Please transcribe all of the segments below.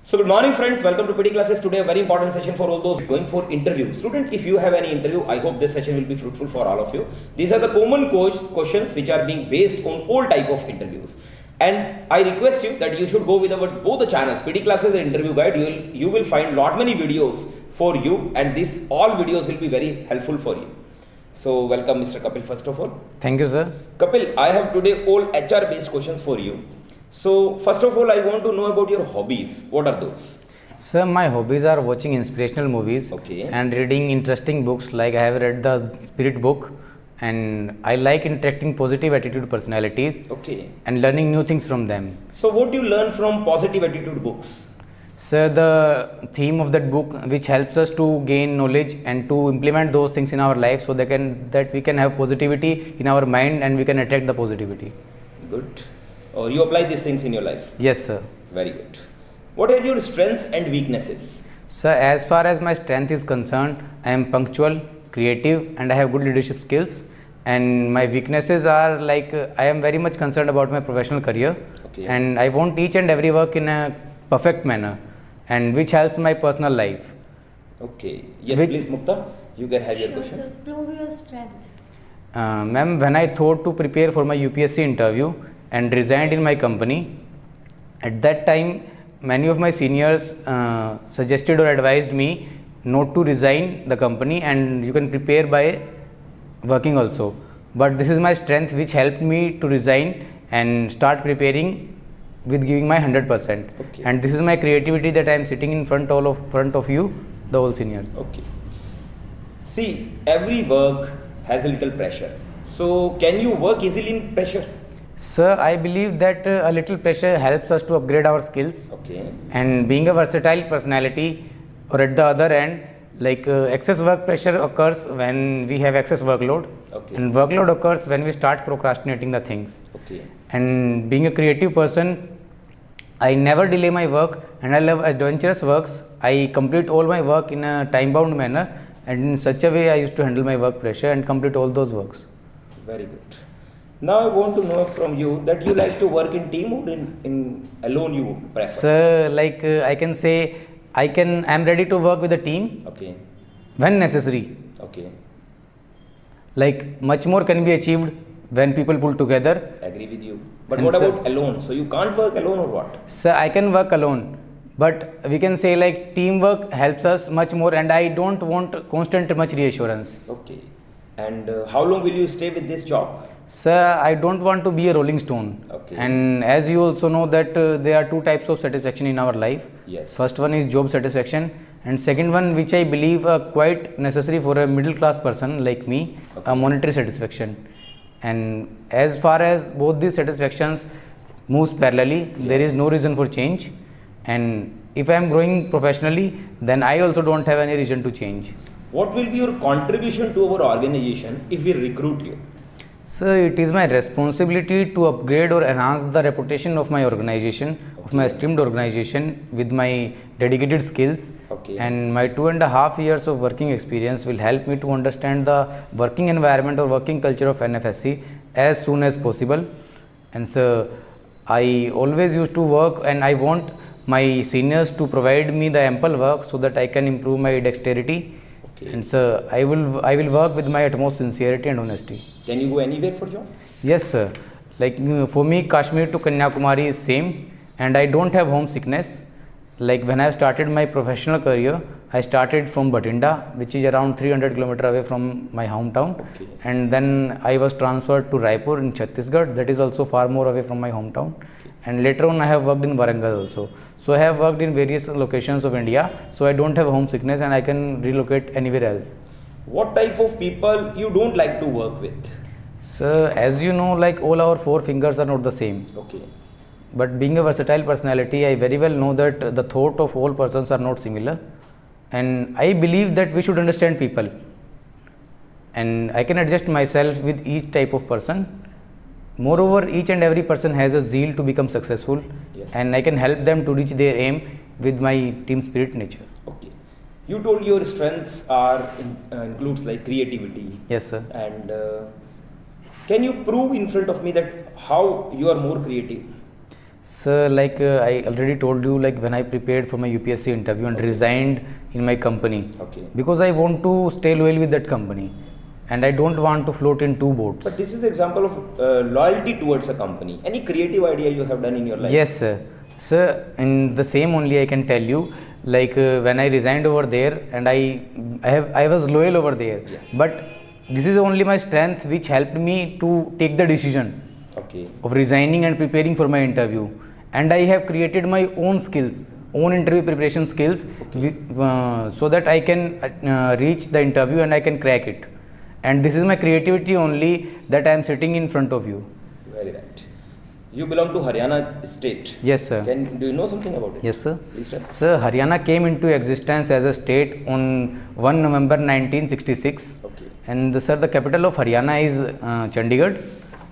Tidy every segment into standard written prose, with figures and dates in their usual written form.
So good morning friends, welcome to PD classes. Today a very important session for all those going for interview. Student, if you have any interview, I hope this session will be fruitful for all of you. These are the common questions which are being based on all type of interviews. And I request you that you should go with our both the channels, PD classes and interview guide. You will find lot many videos for you, and this all videos will be very helpful for you. So welcome Mr. Kapil first of all. Thank you, sir. Kapil, I have today all HR based questions for you. So first of all, I want to know about your hobbies. What are those? Sir, my hobbies are watching inspirational movies and reading interesting books. Like I have read the Spirit book, and I like interacting positive attitude personalities and learning new things from them. So what do you learn from positive attitude books? Sir, the theme of that book which helps us to gain knowledge and to implement those things in our life so that we can have positivity in our mind and we can attract the positivity. Good. Or you apply these things in your life? Yes, sir. Very good. What are your strengths and weaknesses? Sir, as far as my strength is concerned, I am punctual, creative, and I have good leadership skills. And my weaknesses are like I am very much concerned about my professional career, and I want each and every work in a perfect manner, and which helps my personal life. Okay. Yes, please, Mukta. You can have your question. Sir, prove your strength. Ma'am, when I thought to prepare for my UPSC interview and resigned in my company, at that time many of my seniors suggested or advised me not to resign the company and you can prepare by working also. But this is my strength which helped me to resign and start preparing with giving my 100%. And this is my creativity that I am sitting in front of you, the all seniors. Okay. See, every work has a little pressure. So can you work easily in pressure? Sir, I believe that a little pressure helps us to upgrade our skills. And being a versatile personality, or at the other end, like excess work pressure occurs when we have excess workload, and workload occurs when we start procrastinating the things. And being a creative person, I never delay my work, and I love adventurous works. I complete all my work in a time-bound manner, and in such a way I used to handle my work pressure and complete all those works. Very good. Now I want to know from you that you like to work in team or in alone you prefer? Sir, like I can say I am ready to work with a team when necessary. Like much more can be achieved when people pull together. Agree with you. But what about alone? So you can't work alone or what? Sir, I can work alone. But we can say like teamwork helps us much more, and I don't want constant much reassurance. And how long will you stay with this job? Sir, I don't want to be a rolling stone. And as you also know that there are two types of satisfaction in our life. First one is job satisfaction, and second one, which I believe quite necessary for a middle class person like me, a monetary satisfaction. And as far as both these satisfactions moves parallelly, there is no reason for change. And if I am growing professionally, then I also don't have any reason to change. What will be your contribution to our organization if we recruit you? Sir, it is my responsibility to upgrade or enhance the reputation of my organization, of my esteemed organization, with my dedicated skills. And my 2.5 years of working experience will help me to understand the working environment or working culture of NFSC as soon as possible. And so I always used to work, and I want my seniors to provide me the ample work so that I can improve my dexterity. And so I will work with my utmost sincerity and honesty. Can you go anywhere for job? Yes, sir. Like for me, Kashmir to Kanyakumari is same, and I don't have homesickness. Like when I started my professional career, I started from Bathinda, which is around 300 km away from my hometown. And then I was transferred to Raipur in Chhattisgarh, that is also far more away from my hometown. And later on I have worked in Warangal also. So I have worked in various locations of India, so I don't have homesickness and I can relocate anywhere else. What type of people you don't like to work with? So as you know, like all our four fingers are not the same. But being a versatile personality, I very well know that the thought of all persons are not similar. And I believe that we should understand people. And I can adjust myself with each type of person. Moreover, each and every person has a zeal to become successful, and I can help them to reach their aim with my team spirit nature. You told your strengths are includes like creativity. Yes, sir. And can you prove in front of me that how you are more creative? Sir, like I already told you, like when I prepared for my UPSC interview and resigned in my company, Okay. because I want to stay loyal with that company, and I don't want to float in two boats. But this is the example of loyalty towards a company. Any creative idea you have done in your life? Yes, sir. Sir, in the same only I can tell you, like when I resigned over there, and I was loyal over there. Yes. But this is only my strength which helped me to take the decision Okay. of resigning and preparing for my interview. And I have created my own skills, own interview preparation skills, so that I can reach the interview and I can crack it. And this is my creativity only that I am sitting in front of you. Very right. You belong to Haryana state. Yes, sir. Do you know something about it? Yes, sir. Please tell. Sir, Haryana came into existence as a state on 1 November 1966. Okay. And sir, the capital of Haryana is Chandigarh.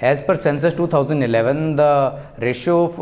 As per census 2011, the ratio of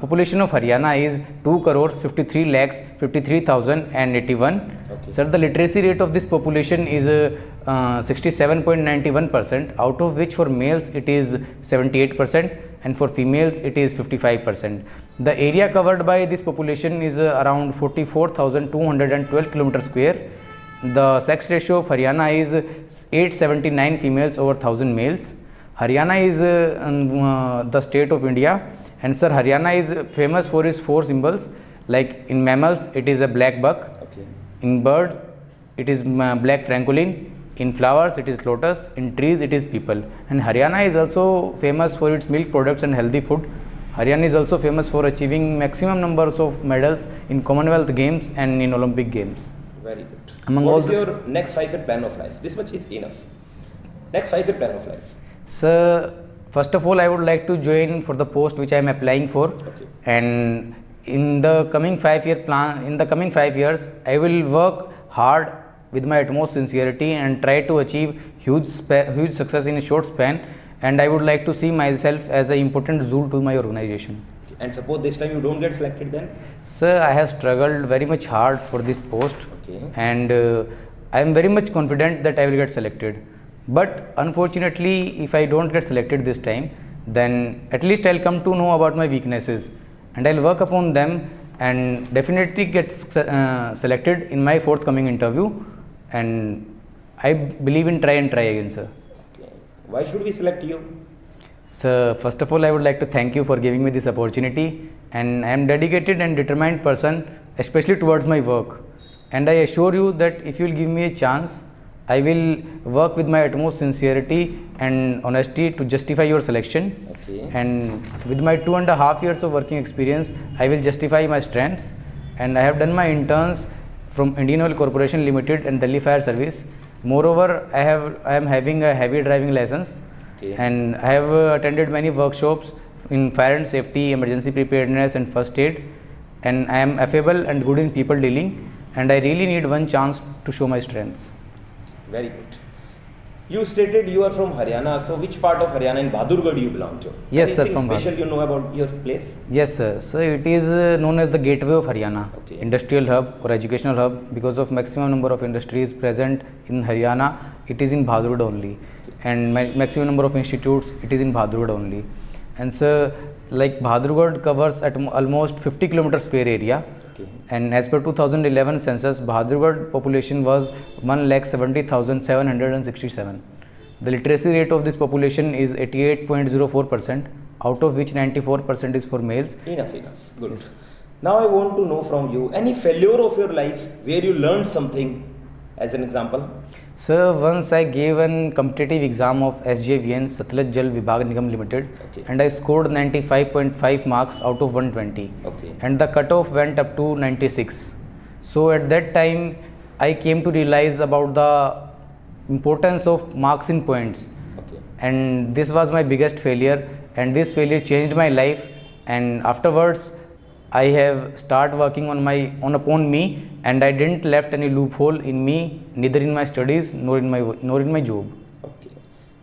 population of Haryana is 2 crores 53 lakhs 53,081. Okay. Sir, the literacy rate of this population is 67.91%, out of which for males it is 78% and for females it is 55%. The area covered by this population is around 44,212 km square. The sex ratio of Haryana is 879 females over 1000 males. Haryana is the state of India, and sir, Haryana is famous for its 4 symbols. Like in mammals, it is a black buck. Okay. In birds, it is black francolin. In flowers, it is lotus. In trees, it is people. And Haryana is also famous for its milk products and healthy food. Haryana is also famous for achieving maximum numbers of medals in Commonwealth Games and in Olympic Games. Very good. Among What all is the- your next 5-year plan of life? This much is enough. Next 5-year plan of life. Sir, first of all, I would like to join for the post which I am applying for. Okay. And in the coming 5-year plan, in the coming 5 years, I will work hard with my utmost sincerity and try to achieve huge success in a short span. And I would like to see myself as an important Zool to my organization. Okay. And suppose this time you don't get selected, then? Sir, I have struggled very much hard for this post. Okay. And I am very much confident that I will get selected. But unfortunately, if I don't get selected this time, then at least I'll come to know about my weaknesses and I'll work upon them and definitely get selected in my forthcoming interview. And I believe in try and try again, sir. Okay. Why should we select you? Sir, first of all, I would like to thank you for giving me this opportunity, and I am dedicated and determined person, especially towards my work. And I assure you that if you will give me a chance, I will work with my utmost sincerity and honesty to justify your selection. Okay. And with my 2.5 years of working experience, I will justify my strengths. And I have done my interns from Indian Oil Corporation Limited and Delhi Fire Service. Moreover, I am having a heavy driving license. Okay. And I have attended many workshops in fire and safety, emergency preparedness and first aid. And I am affable and good in people dealing. And I really need one chance to show my strengths. Very good. You stated you are from Haryana. So which part of Haryana in Bahadurgarh you belong to? Yes, sir, Anything from special you know about your place? Yes, sir. So it is known as the gateway of Haryana, Okay. industrial hub or educational hub. Because of maximum number of industries present in Haryana, it is in Bahadurgarh only, and maximum number of institutes, it is in Bahadurgarh only. And so, like Bahadurgarh covers at almost 50 kilometers square area. Okay. And as per 2011 census, Bahadurgarh population was 1,70,767. The literacy rate of this population is 88.04%, out of which 94% is for males. Enough. Good. Yes. Now I want to know from you any failure of your life where you learned something as an example. Sir, once I gave an competitive exam of SJVN, Satluj Jal Vibhag Nigam Limited, Okay. and I scored 95.5 marks out of 120. Okay. And the cutoff went up to 96. So at that time, I came to realize about the importance of marks in points. Okay. And this was my biggest failure, and this failure changed my life. And afterwards, I have started working upon me, and I didn't left any loophole in me, neither in my studies nor in my job. Okay.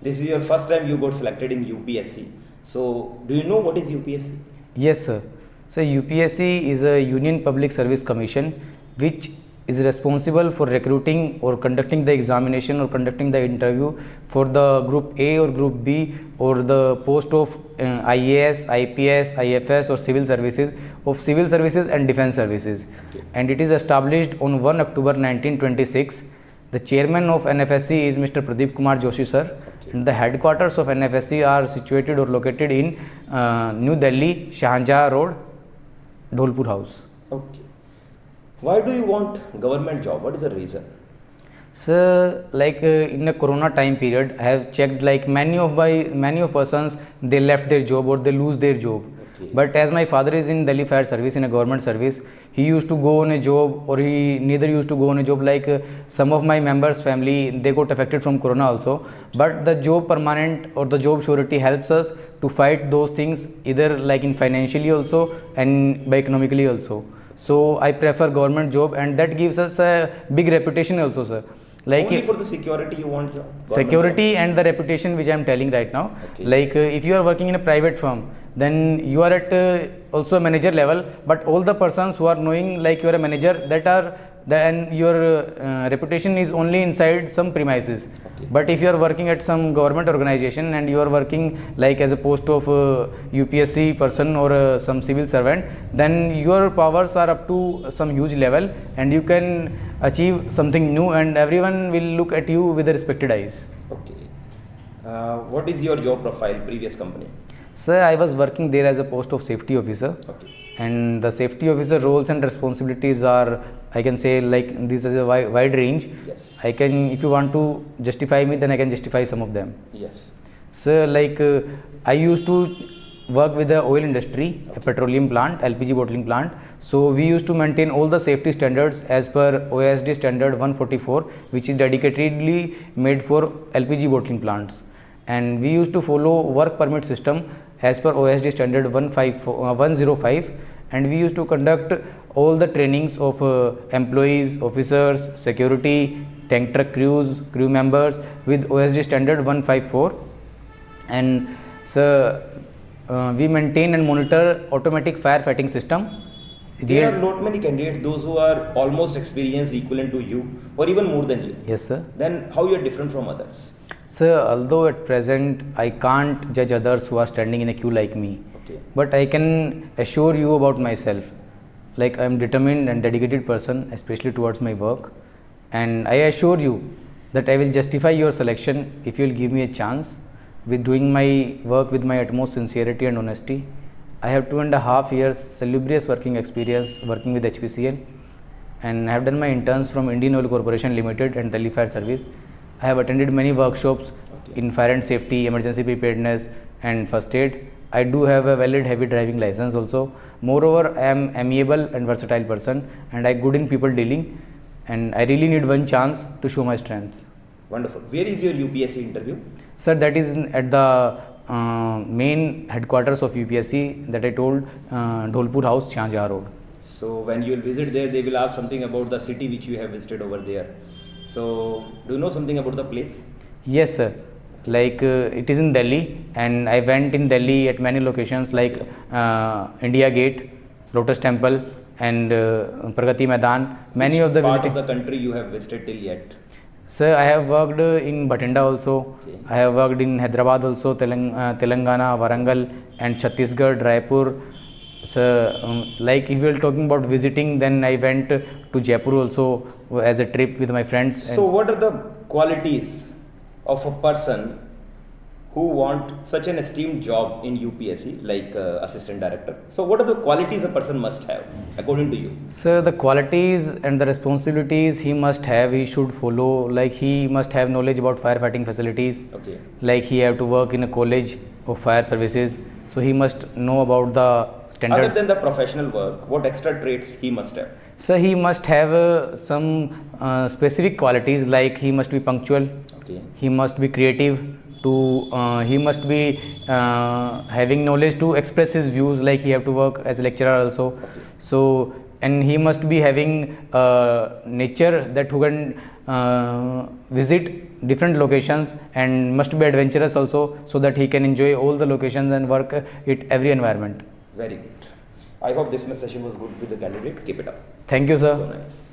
This is your first time you got selected in UPSC. So do you know what is UPSC? Yes, sir. So UPSC is a Union Public Service Commission which is responsible for recruiting or conducting the examination or conducting the interview for the group A or group B or the post of IAS, IPS, IFS or civil services and defense services. Okay. And it is established on 1 October 1926. The chairman of NFSC is Mr. Pradeep Kumar Joshi sir. Okay. And the headquarters of NFSC are situated or located in New Delhi, Shahanjah Road, Dholpur House. Okay. Why do you want government job? What is the reason? So, like in a Corona time period, I have checked like many of persons, they left their job or they lose their job. Okay. But as my father is in Delhi Fire Service, in a government service, he used to go on a job or he neither used to go on a job. Like some of my members' family, they got affected from Corona also. But the job permanent or the job surety helps us to fight those things either like in financially also and by economically also. So I prefer government job, and that gives us a big reputation also, sir. Like Only for the security you want job? Security and the reputation which I am telling right now. Okay. Like if you are working in a private firm, then you are at also a manager level, but all the persons who are knowing like you are a manager, and your reputation is only inside some premises. Okay. But if you are working at some government organization and you are working like as a post of UPSC person or some civil servant, then your powers are up to some huge level and you can achieve something new and everyone will look at you with the respected eyes. Okay. What is your job profile, previous company? Sir, I was working there as a post of safety officer. Okay. And the safety officer roles and responsibilities are, I can say, like this is a wide range. Yes. I can, if you want to justify me, then I can justify some of them. Yes. So, like I used to work with the oil industry, a petroleum plant, LPG bottling plant. So we used to maintain all the safety standards as per OSD standard 144, which is dedicatedly made for LPG bottling plants. And we used to follow work permit system as per OSD standard 105, and we used to conduct all the trainings of employees, officers, security, tank truck crews, crew members with OSD standard 154. And so we maintain and monitor automatic firefighting system. There are not many candidates, those who are almost experienced equivalent to you or even more than you. Yes, sir. Then how you are different from others? Sir, although at present I can't judge others who are standing in a queue like me, Okay. but I can assure you about myself. Like I am determined and dedicated person, especially towards my work, and I assure you that I will justify your selection if you will give me a chance with doing my work with my utmost sincerity and honesty. I have 2.5 years salubrious working experience working with HPCL, and I have done my interns from Indian Oil Corporation Limited and Delhi Fire Service. I have attended many workshops in fire and safety, emergency preparedness and first aid. I do have a valid heavy driving license also. Moreover, I am amiable and versatile person, and I good in people dealing, and I really need one chance to show my strengths. Wonderful. Where is your UPSC interview? Sir, that is at the main headquarters of UPSC that I told, Dholpur House, Shahanjah Road. So when you will visit there, they will ask something about the city which you have visited over there. So do you know something about the place? Yes, sir. Like it is in Delhi, and I went in Delhi at many locations like India Gate, Lotus Temple, and Pragati Maidan. Many of the part of the country you have visited till yet? Sir, I have worked in Bathinda also. Okay. I have worked in Hyderabad also, Telangana, Warangal, and Chhattisgarh, Raipur. So, like if you are talking about visiting, then I went to Jaipur also as a trip with my friends. So what are the qualities of a person who want such an esteemed job in UPSC like assistant director? So what are the qualities a person must have according to you? So the qualities and the responsibilities he must have, he should follow. Like he must have knowledge about firefighting facilities. Okay. Like he have to work in a college of fire services. So he must know about the standards. Other than the professional work, what extra traits he must have? So he must have some specific qualities, like he must be punctual. Okay. He must be creative. He must be having knowledge to express his views, like he have to work as a lecturer also. Okay. So, and he must be having nature that who can visit different locations, and must be adventurous also, so that he can enjoy all the locations and work at every environment. Very good. I hope this session was good with the candidate. Keep it up. Thank you, sir. So nice.